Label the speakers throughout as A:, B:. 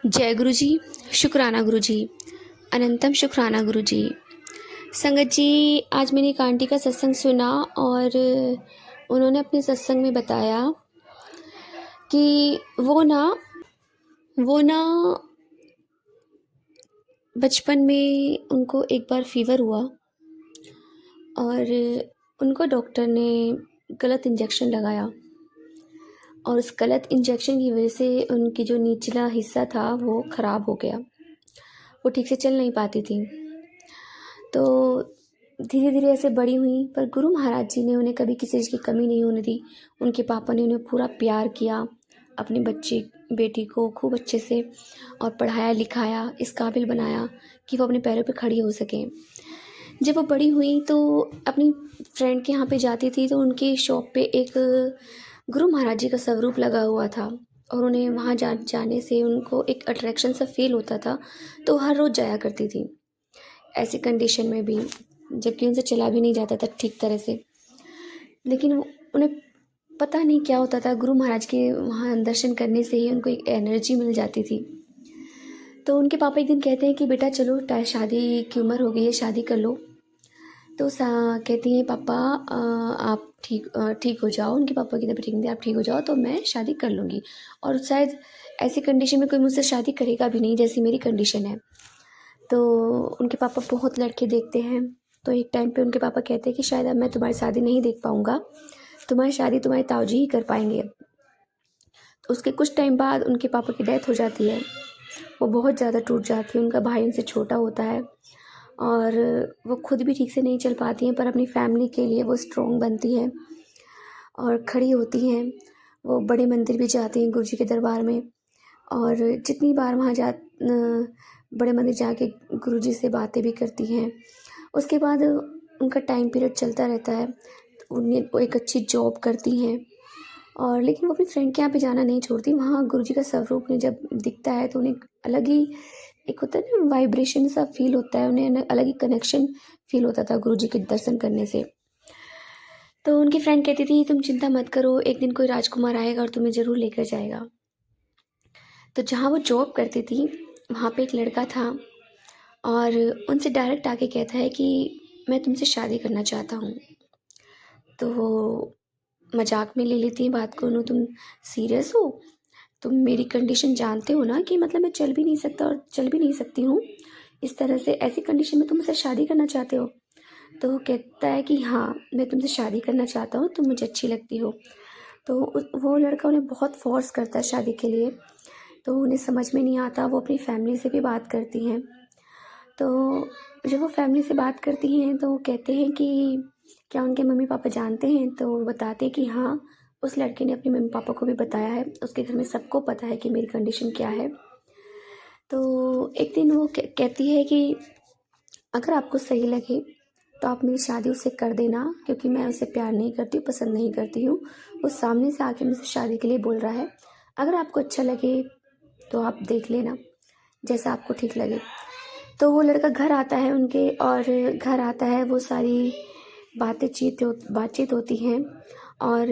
A: जय गुरु जी। शुक्राना गुरु जी। अनंतम शुक्राना गुरु जी। संगत जी, आज मैंने एक आंटी का सत्संग सुना और उन्होंने अपने सत्संग में बताया कि वो ना बचपन में उनको एक बार फीवर हुआ और उनको डॉक्टर ने गलत इंजेक्शन लगाया और उस गलत इंजेक्शन की वजह से उनकी जो निचला हिस्सा था वो ख़राब हो गया। वो ठीक से चल नहीं पाती थी। तो धीरे धीरे ऐसे बड़ी हुई, पर गुरु महाराज जी ने उन्हें कभी किसी चीज़ की कमी नहीं होने दी। उनके पापा ने उन्हें पूरा प्यार किया, अपनी बेटी को खूब अच्छे से और पढ़ाया लिखाया, इस काबिल बनाया कि वो अपने पैरों पे खड़ी हो सके। जब वो बड़ी हुई तो अपनी फ्रेंड के यहाँ पे जाती थी तो उनकी शॉप पे एक गुरु महाराज जी का स्वरूप लगा हुआ था और उन्हें वहाँ जाने से उनको एक अट्रैक्शन सा फील होता था, तो हर रोज़ जाया करती थी ऐसी कंडीशन में भी, जबकि उनसे चला भी नहीं जाता था ठीक तरह से। लेकिन उन्हें पता नहीं क्या होता था, गुरु महाराज के वहाँ दर्शन करने से ही उनको एक एनर्जी मिल जाती थी। तो उनके पापा एक दिन कहते हैं कि बेटा चलो, शादी की उम्र हो गई है, शादी कर लो। तो कहती हैं पापा आप ठीक हो जाओ, उनके पापा की तबीयत ठीक नहीं थी, आप ठीक हो जाओ तो मैं शादी कर लूँगी। और शायद ऐसी कंडीशन में कोई मुझसे शादी करेगा भी नहीं जैसी मेरी कंडीशन है। तो उनके पापा बहुत लड़के देखते हैं। तो एक टाइम पे उनके पापा कहते हैं कि शायद अब मैं तुम्हारी शादी नहीं देख पाऊँगा, तुम्हारी शादी तुम्हारे ताऊजी ही कर पाएंगे। तो उसके कुछ टाइम बाद उनके पापा की डेथ हो जाती है। वो बहुत ज़्यादा टूट जाती है। उनका भाई उनसे छोटा होता है और वो खुद भी ठीक से नहीं चल पाती हैं, पर अपनी फैमिली के लिए वो स्ट्रॉन्ग बनती हैं और खड़ी होती हैं। वो बड़े मंदिर भी जाती हैं गुरु जी के दरबार में, और जितनी बार वहाँ बड़े मंदिर जाके गुरु जी से बातें भी करती हैं। उसके बाद उनका टाइम पीरियड चलता रहता है। उन्हें वो एक अच्छी जॉब करती हैं, और लेकिन वो अपनी फ्रेंड के यहाँ पे जाना नहीं छोड़ती। वहाँ गुरु जी का स्वरूप उन्हें जब दिखता है तो उन्हें अलग ही एक होता है ना, वाइब्रेशन सा फील होता है, उन्हें अलग ही कनेक्शन फील होता था गुरु जी के दर्शन करने से। तो उनकी फ्रेंड कहती थी तुम चिंता मत करो, एक दिन कोई राजकुमार आएगा और तुम्हें ज़रूर लेकर जाएगा। तो जहाँ वो जॉब करती थी वहाँ पे एक लड़का था और उनसे डायरेक्ट आके कहता है कि मैं तुमसे शादी करना चाहता हूँ। तो वो मजाक में ले लेती हैं बात को, तुम सीरियस हो? तुम मेरी कंडीशन जानते हो ना कि मतलब मैं चल भी नहीं सकता और चल भी नहीं सकती हूँ, इस तरह से ऐसी कंडीशन में तुम मुझसे शादी करना चाहते हो? तो वो कहता है कि हाँ, मैं तुमसे शादी करना चाहता हूँ, तुम मुझे अच्छी लगती हो। तो वो लड़का उन्हें बहुत फोर्स करता है शादी के लिए। तो उन्हें समझ में नहीं आता, वो अपनी फैमिली से भी बात करती हैं। तो जब वो फैमिली से बात करती हैं तो वो कहते हैं कि क्या उनके मम्मी पापा जानते हैं? तो वो बताते हैं कि हाँ, उस लड़के ने अपने मम्मी पापा को भी बताया है, उसके घर में सबको पता है कि मेरी कंडीशन क्या है। तो एक दिन वो कहती है कि अगर आपको सही लगे तो आप मेरी शादी उससे कर देना, क्योंकि मैं उसे प्यार नहीं करती, पसंद नहीं करती हूँ। वो सामने से आके मुझसे शादी के लिए बोल रहा है। अगर आपको अच्छा लगे तो आप देख लेना, जैसा आपको ठीक लगे। तो वो लड़का घर आता है उनके, और घर आता है, वो सारी बातचीत होती हैं, और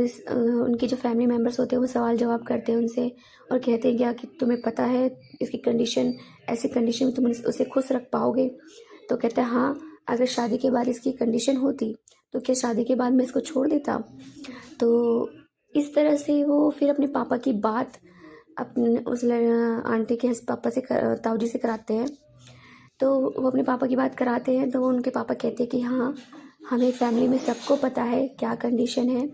A: उनके जो फैमिली मेम्बर्स होते हैं वो सवाल जवाब करते हैं उनसे और कहते हैं क्या कि तुम्हें पता है इसकी कंडीशन, ऐसी कंडीशन में तुम उसे खुश रख पाओगे? तो कहता है हाँ, अगर शादी के बाद इसकी कंडीशन होती तो क्या शादी के बाद मैं इसको छोड़ देता? तो इस तरह से वो फिर अपने पापा की बात अपने उस आंटी के पापा से ताऊ जी से कराते हैं। तो वो अपने पापा की बात कराते हैं, तो वो उनके पापा कहते हैं कि हाँ, हमें फैमिली में सबको पता है क्या कंडीशन है।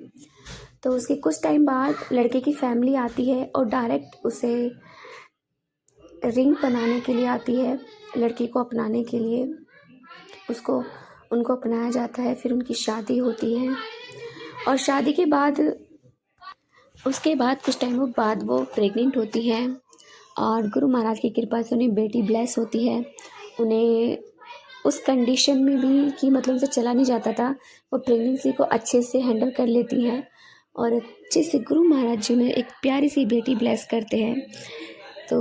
A: तो उसके कुछ टाइम बाद लड़के की फैमिली आती है और डायरेक्ट उसे रिंग बनाने के लिए आती है, लड़की को अपनाने के लिए उसको उनको अपनाया जाता है। फिर उनकी शादी होती है, और शादी के बाद उसके बाद कुछ टाइम बाद वो प्रेग्नेंट होती है, और गुरु महाराज की कृपा से उन्हें बेटी ब्लेस होती है। उन्हें उस कंडीशन में भी कि मतलब उनसे चला नहीं जाता था, वो प्रेगनेंसी को अच्छे से हैंडल कर लेती हैं और अच्छे से गुरु महाराज जी उन्हें एक प्यारी सी बेटी ब्लेस करते हैं। तो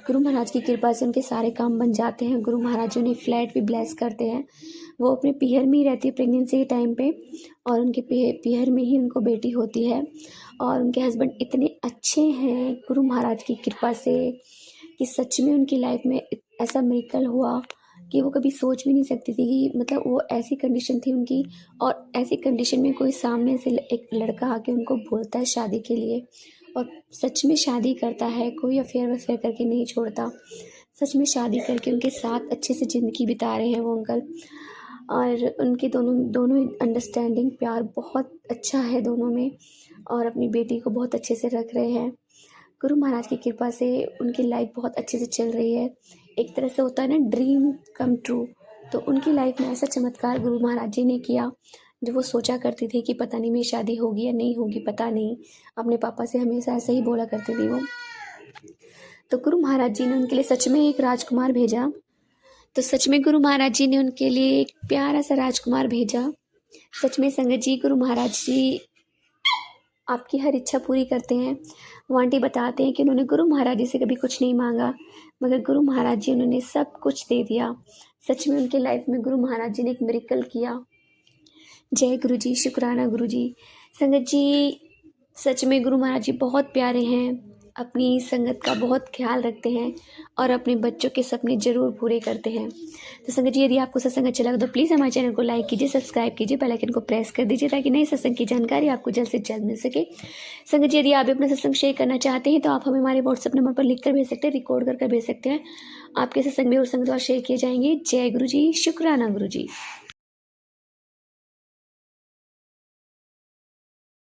A: गुरु महाराज की कृपा से उनके सारे काम बन जाते हैं। गुरु महाराज जी उन्हें फ्लैट भी ब्लेस करते हैं। वो अपने पीहर में ही रहती है प्रेगनेंसी के टाइम पे, और उनके पीहर में ही उनको बेटी होती है। और उनके हस्बैंड इतने अच्छे हैं गुरु महाराज की कृपा से कि सच में उनकी लाइफ में ऐसा मिरेकल हुआ कि वो कभी सोच भी नहीं सकती थी कि मतलब वो ऐसी कंडीशन थी उनकी, और ऐसी कंडीशन में कोई सामने से एक लड़का आके उनको बोलता है शादी के लिए, और सच में शादी करता है, कोई अफेयर वफेयर करके नहीं छोड़ता, सच में शादी करके उनके साथ अच्छे से ज़िंदगी बिता रहे हैं वो अंकल। और उनके दोनों दोनों अंडरस्टैंडिंग प्यार बहुत अच्छा है दोनों में, और अपनी बेटी को बहुत अच्छे से रख रहे हैं। गुरु महाराज की कृपा से उनकी लाइफ बहुत अच्छे से चल रही है। एक तरह से होता है ना, ड्रीम कम ट्रू। तो उनकी लाइफ में ऐसा चमत्कार गुरु महाराज जी ने किया, जो वो सोचा करती थी कि पता नहीं मेरी शादी होगी या नहीं होगी, पता नहीं। अपने पापा से हमेशा ऐसे ही बोला करती थी वो। तो गुरु महाराज जी ने उनके लिए सच में एक राजकुमार भेजा। तो सच में गुरु महाराज जी ने उनके लिए एक प्यारा सा राजकुमार भेजा। सच में संगत जी, गुरु महाराज जी आपकी हर इच्छा पूरी करते हैं। वो आंटी बताते हैं कि उन्होंने गुरु महाराज जी से कभी कुछ नहीं मांगा, मगर गुरु महाराज जी उन्होंने सब कुछ दे दिया। सच में उनके लाइफ में गुरु महाराज जी ने एक मिरेकल किया। जय गुरु जी, शुक्राना गुरु जी। संगत जी, सच में गुरु महाराज जी बहुत प्यारे हैं, अपनी संगत का बहुत ख्याल रखते हैं और अपने बच्चों के सपने ज़रूर पूरे करते हैं। तो संगत जी, यदि आपको सत्संग अच्छा लगा तो प्लीज़ हमारे चैनल को लाइक कीजिए, सब्सक्राइब कीजिए, बेल आइकन को प्रेस कर दीजिए ताकि नए सत्संग की जानकारी आपको जल्द से जल्द मिल सके। संगत जी, यदि आप भी अपना सत्संग शेयर करना चाहते हैं तो आप हमें हमारे व्हाट्सएप नंबर पर लिख कर भेज सकते हैं, रिकॉर्ड कर भेज सकते हैं। आपके सत्संग में और संगत द्वारा शेयर किए जाएंगे। जय गुरु जी, शुक्राना गुरु जी।